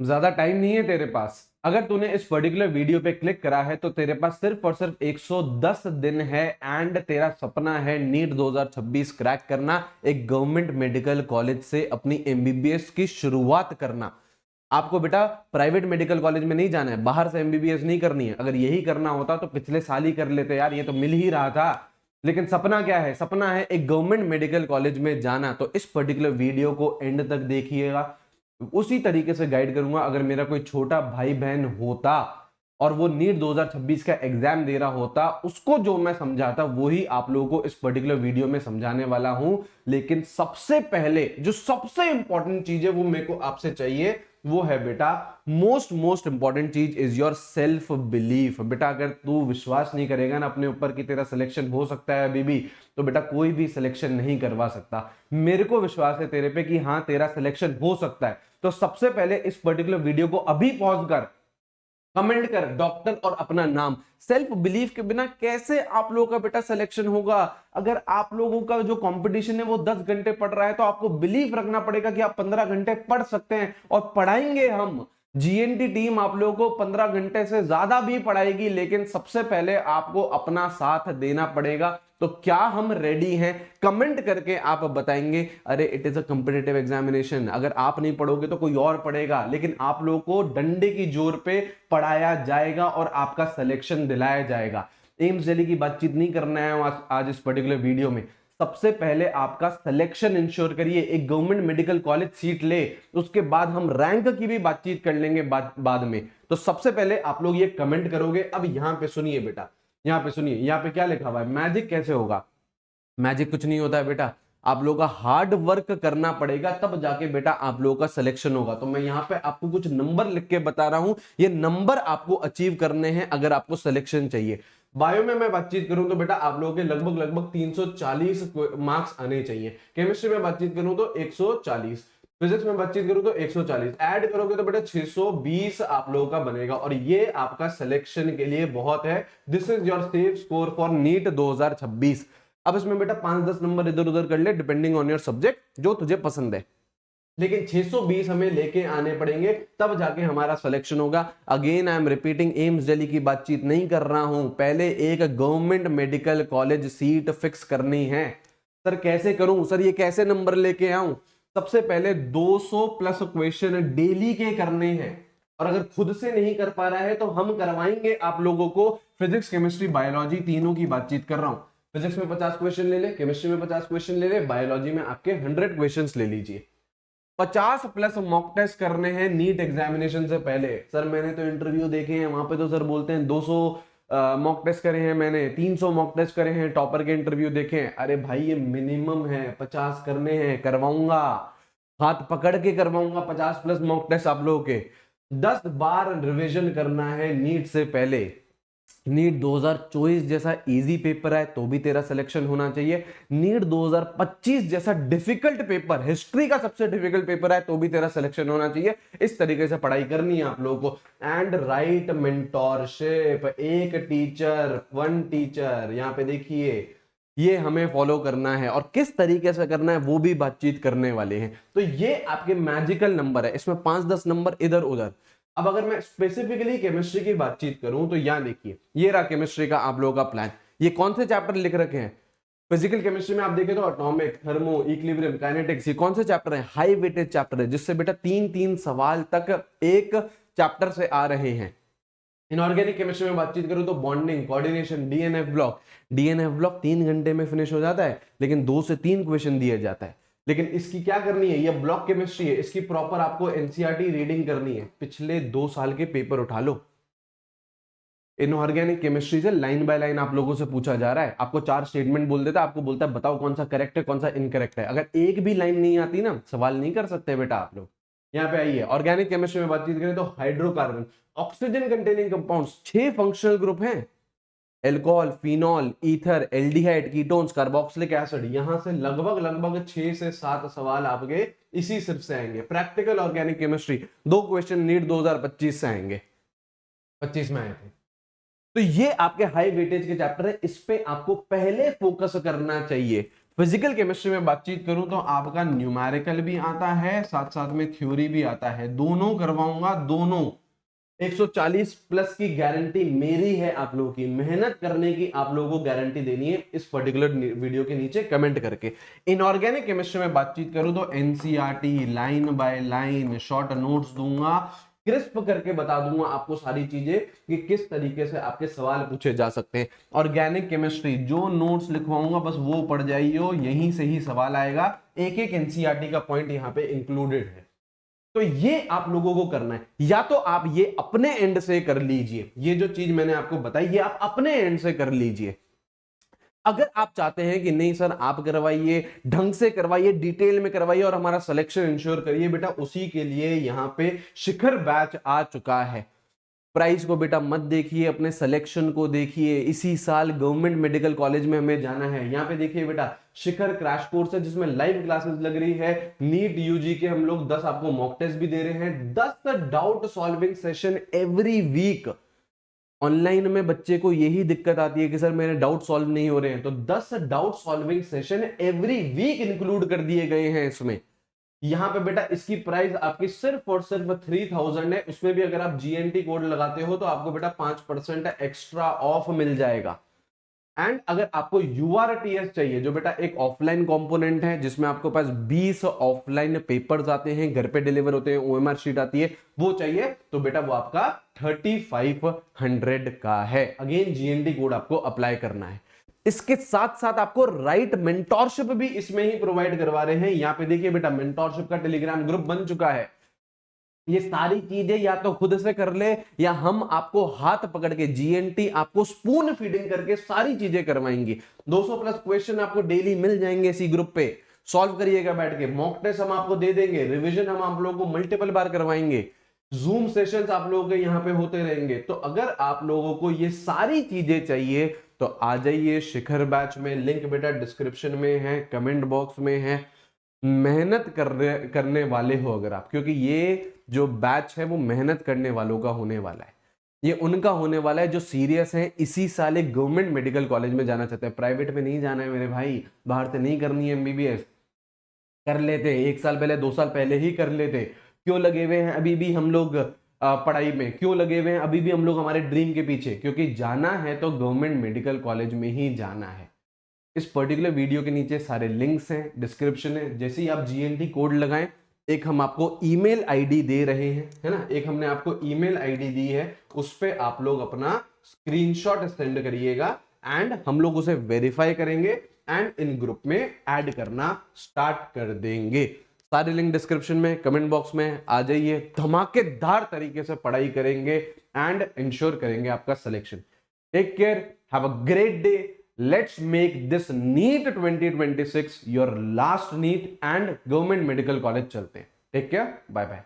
ज्यादा टाइम नहीं है तेरे पास। अगर तूने इस पर्टिकुलर वीडियो पे क्लिक करा है तो तेरे पास सिर्फ और सिर्फ 110 दिन है एंड तेरा सपना है नीट 2026 क्रैक करना, एक गवर्नमेंट मेडिकल कॉलेज से अपनी एमबीबीएस की शुरुआत करना। आपको बेटा प्राइवेट मेडिकल कॉलेज में नहीं जाना है, बाहर से एमबीबीएस नहीं करनी है। अगर यही करना होता तो पिछले साल ही कर लेते यार, ये तो मिल ही रहा था। लेकिन सपना क्या है? सपना है एक गवर्नमेंट मेडिकल कॉलेज में जाना। तो इस पर्टिकुलर वीडियो को एंड तक देखिएगा, उसी तरीके से गाइड करूंगा। अगर मेरा कोई छोटा भाई बहन होता और वो नीट 2026 का एग्जाम दे रहा होता, उसको जो मैं समझाता वही आप लोगों को इस पर्टिकुलर वीडियो में समझाने वाला हूं। लेकिन सबसे पहले जो सबसे इंपॉर्टेंट चीज है वो मेरे को आपसे चाहिए, वो है बेटा मोस्ट इंपॉर्टेंट चीज इज योर सेल्फ बिलीफ। बेटा अगर तू विश्वास नहीं करेगा ना अपने ऊपर कि तेरा सिलेक्शन हो सकता है अभी भी, तो बेटा कोई भी सिलेक्शन नहीं करवा सकता। मेरे को विश्वास है तेरे पे कि हाँ तेरा सिलेक्शन हो सकता है। तो सबसे पहले इस पर्टिकुलर वीडियो को अभी पॉज कर, कमेंट कर डॉक्टर और अपना नाम। सेल्फ बिलीफ के बिना कैसे आप लोगों का बेटा सिलेक्शन होगा? अगर आप लोगों का जो कंपटीशन है वो 10 घंटे पढ़ रहा है तो आपको बिलीफ रखना पड़ेगा कि आप 15 घंटे पढ़ सकते हैं, और पढ़ाएंगे हम। जीएनटी टीम आप लोगों को 15 घंटे से ज्यादा भी पढ़ाएगी, लेकिन सबसे पहले आपको अपना साथ देना पड़ेगा। तो क्या हम रेडी हैं? कमेंट करके आप बताएंगे अरे it is a competitive examination, अगर आप नहीं पढ़ोगे तो कोई और पढ़ेगा, लेकिन आप लोगों को डंडे की जोर पे पढ़ाया जाएगा और आपका सिलेक्शन दिलाया जाएगा। एम्स दिल्ली की बातचीत नहीं करना है आज इस पर्टिकुलर वीडियो में। सबसे पहले आपका सिलेक्शन इंश्योर करिए, एक गवर्नमेंट मेडिकल कॉलेज सीट ले, उसके बाद हम रैंक की भी बातचीत कर लेंगे बाद में। तो सबसे पहले आप लोग ये कमेंट करोगे। अब यहां पे सुनिए बेटा, यहां पे सुनिए, यहां पे क्या लिखा हुआ है? मैजिक कैसे होगा? मैजिक कुछ नहीं होता है बेटा, आप लोगों का हार्ड वर्क करना पड़ेगा, तब जाके बेटा आप लोगों का सिलेक्शन होगा। तो मैं यहाँ पे आपको कुछ नंबर लिख के बता रहा हूं, ये नंबर आपको अचीव करने हैं अगर आपको सिलेक्शन चाहिए। बायो में मैं बातचीत करूं तो बेटा आप लोगों के लगभग लगभग 340 मार्क्स आने चाहिए। केमिस्ट्री में बातचीत करूं तो 140, फिजिक्स में बातचीत करूं तो 140, ऐड करोगे तो बेटा 620 आप लोगों का बनेगा, और ये आपका सिलेक्शन के लिए बहुत है। This is your safe score for NEET 2026। अब इसमें बेटा 5-10 नंबर इधर उधर कर ले डिपेंडिंग ऑन योर सब्जेक्ट जो तुझे पसंद है, लेकिन 620 हमें लेके आने पड़ेंगे, तब जाके हमारा सिलेक्शन होगा। Again I am repeating, AIIMS Delhi की बातचीत नहीं कर रहा हूं, पहले एक government medical college seat fix करनी है। सर कैसे करूं? सर ये कैसे नंबर लेके आऊं? सबसे पहले 200 प्लस क्वेश्चन डेली के करने हैं, और अगर खुद से नहीं कर पा रहा है तो हम करवाएंगे आप लोगों को। फिजिक्स केमिस्ट्री बायोलॉजी तीनों की बातचीत कर रहा हूं। फिजिक्स में 50 क्वेश्चन ले ले, केमिस्ट्री में 50 क्वेश्चन ले ले, बायोलॉजी में आपके 100 क्वेश्चंस ले लीजिए। 50 प्लस मॉक टेस्ट करने हैं नीट एग्जामिनेशन से पहले। सर मैंने तो इंटरव्यू देखे हैं, वहां पे तो सर बोलते हैं 200 मॉक टेस्ट करे हैं, मैंने 300 मॉक टेस्ट करे हैं, टॉपर के इंटरव्यू देखे हैं। अरे भाई ये मिनिमम है, 50 करने हैं, करवाऊंगा, हाथ पकड़ के करवाऊंगा 50 प्लस मॉक टेस्ट आप लोगों के। 10 बार रिवीजन करना है नीट से पहले। नीट 2024 जैसा इजी पेपर है तो भी तेरा सिलेक्शन होना चाहिए, नीट 2025 जैसा डिफिकल्ट पेपर, हिस्ट्री का सबसे डिफिकल्ट पेपर है तो भी तेरा सिलेक्शन होना चाहिए। इस तरीके से पढ़ाई करनी है आप लोगों को। एंड राइट मेंटोरशिप, एक टीचर वन टीचर, यहां पे देखिए ये हमें फॉलो करना है, और किस तरीके से करना है वो भी बातचीत करने वाले हैं। तो ये आपके मैजिकल नंबर है, इसमें 5-10 नंबर इधर उधर। अब अगर मैं स्पेसिफिकली केमिस्ट्री की बातचीत करूं तो यहां देखिए, ये रहा केमिस्ट्री का आप लोगों का प्लान। ये कौन से चैप्टर लिख रखे हैं? फिजिकल केमिस्ट्री में आप देखें तो एटॉमिक, थर्मो, इक्विलिब्रियम, काइनेटिक्स, ये कौन से चैप्टर है? हाई वेटेज चैप्टर है, जिससे बेटा 3-3 सवाल तक एक चैप्टर से आ रहे हैं। इनऑर्गेनिक केमिस्ट्री में बातचीत करूं तो bonding, coordination, DNF block. DNF block 3 घंटे में फिनिश हो जाता है, लेकिन 2 से 3 क्वेश्चन दिया जाता है। लेकिन इसकी क्या करनी है? ये ब्लॉक केमिस्ट्री है, इसकी प्रॉपर आपको एनसीईआरटी रीडिंग करनी है, पिछले 2 साल के पेपर उठा लो। इनऑर्गेनिक केमिस्ट्री से लाइन बाय लाइन आप लोगों से पूछा जा रहा है, आपको 4 स्टेटमेंट बोल देता है, आपको बोलता है बताओ कौन सा करेक्ट है कौन सा इनकरेक्ट है। अगर एक भी लाइन नहीं आती ना, सवाल नहीं कर सकते बेटा आप लोग। यहाँ पे आइए, ऑर्गेनिक केमिस्ट्री में बातचीत करें तो hydrocarbon, oxygen containing compounds, 6 functional group हैं, alcohol, phenol, ether, aldehyde, ketones, carboxylic acid. यहां से लगभग लगभग 6 से 7 सवाल आपके इसी सिर्फ से आएंगे। Practical organic chemistry 2 question NEET 2025 से आएंगे, 25 में आए थे। तो ये आपके हाई वेटेज के चैप्टर है, इस पे आपको पहले फोकस करना चाहिए। फिजिकल केमिस्ट्री में बातचीत करूं तो आपका न्यूमेरिकल भी आता है, साथ साथ में थ्योरी भी आता है, दोनों करवाऊंगा, दोनों 140 प्लस की गारंटी मेरी है। आप लोगों की मेहनत करने की आप लोगों को गारंटी देनी है इस पर्टिकुलर वीडियो के नीचे कमेंट करके। इनऑर्गेनिक केमिस्ट्री में बातचीत करूं तो NCERT line by line short notes दूंगा, क्रिस्प करके बता दूंगा आपको सारी चीजें कि किस तरीके से आपके सवाल पूछे जा सकते हैं। ऑर्गेनिक केमिस्ट्री जो नोट्स लिखवाऊंगा बस वो पढ़ जाइए, यहीं से ही सवाल आएगा, एक एक एनसीईआरटी का पॉइंट यहाँ पे इंक्लूडेड है। तो ये आप लोगों को करना है, या तो आप ये अपने एंड से कर लीजिए, ये जो चीज मैंने आपको बताई ये आप अपने एंड से कर लीजिए। अगर आप चाहते हैं कि नहीं सर आप करवाइए, ढंग से करवाइए, डिटेल में करवाइए और हमारा सिलेक्शन इंश्योर करिए बेटा, उसी के लिए यहां पे शिखर बैच आ चुका है। प्राइस को बेटा मत देखिए, अपने सिलेक्शन को देखिए। इसी साल गवर्नमेंट मेडिकल कॉलेज में हमें जाना है। यहाँ पे देखिए बेटा शिखर क्रैश कोर्स है जिसमें लाइव क्लासेस लग रही है, नीट यूजी के हम लोग 10 आपको मॉक टेस्ट भी दे रहे हैं, 10 doubt solving session every week. Online में बच्चे को यही दिक्कत आती है कि सर मेरे डाउट सॉल्व नहीं हो रहे हैं, तो 10 doubt solving session every week include कर दिए गए हैं इसमें। यहां पे बेटा इसकी प्राइस आपकी सिर्फ और सिर्फ 3000 है। उसमें भी अगर आप जीएनटी कोड लगाते हो तो आपको बेटा 5% एक्स्ट्रा ऑफ मिल जाएगा। एंड अगर आपको यूआरटीएस चाहिए जो बेटा एक ऑफलाइन कंपोनेंट है जिसमें आपके पास 20 ऑफलाइन पेपर्स आते हैं, घर पे डिलीवर होते हैं, ओएमआर शीट आती है, वो चाहिए तो बेटा वो आपका 3500 का है। अगेन जीएनटी कोड आपको अप्लाई करना है। इसके साथ साथ आपको राइट मेंटोरशिप भी इसमें ही प्रोवाइड करवा रहे हैं। यहां पे देखिए बेटा मेंटोरशिप का टेलीग्राम ग्रुप बन चुका है। ये सारी चीजें या तो खुद से कर ले या हम आपको हाथ पकड़ के जीएनटी आपको स्पून फीडिंग करके सारी चीजें करवाएंगे। 200 प्लस क्वेश्चन आपको डेली मिल जाएंगे इसी ग्रुप पे, सॉल्व करिएगा बैठ के। मॉक टेस्ट हम आपको दे देंगे, रिवीजन हम आप लोगों को मल्टीपल बार करवाएंगे, जूम सेशंस आप लोगों के यहाँ पे होते रहेंगे। तो अगर आप लोगों को ये सारी चीजें चाहिए तो आ जाइए शिखर बैच में, लिंक बेटा डिस्क्रिप्शन में है, कमेंट बॉक्स में है। मेहनत करने वाले हो अगर आप, क्योंकि ये जो बैच है वो मेहनत करने वालों का होने वाला है, ये उनका होने वाला है जो सीरियस है, इसी साल एक गवर्नमेंट मेडिकल कॉलेज में जाना चाहते हैं। प्राइवेट में नहीं जाना है मेरे भाई, बाहर से नहीं करनी है एमबीबीएस, कर लेते 1 साल पहले 2 साल पहले ही कर लेते। क्यों लगे हुए हैं अभी भी हम लोग पढ़ाई में, क्यों लगे हुए हैं अभी भी हम लोग हमारे ड्रीम के पीछे? क्योंकि जाना है तो गवर्नमेंट मेडिकल कॉलेज में ही जाना है। इस पर्टिकुलर वीडियो के नीचे सारे लिंक्स हैं, डिस्क्रिप्शन है, जैसे ही आप जीएनटी कोड लगाएं, एक हम आपको ईमेल आईडी दे रहे हैं, है ना, एक हमने आपको ईमेल आईडी दी है, उस पे आप लोग अपना स्क्रीनशॉट सेंड करिएगा एंड हम लोग उसे वेरीफाई करेंगे एंड इन ग्रुप में ऐड करना स्टार्ट कर देंगे। सारे लिंक डिस्क्रिप्शन में, कमेंट बॉक्स में आ जाइए, धमाकेदार तरीके से पढ़ाई करेंगे एंड इंश्योर करेंगे आपका selection. Take care, have a great day. Let's make this NEET 2026 your last NEET and government medical college चलते हैं। Take care, bye bye.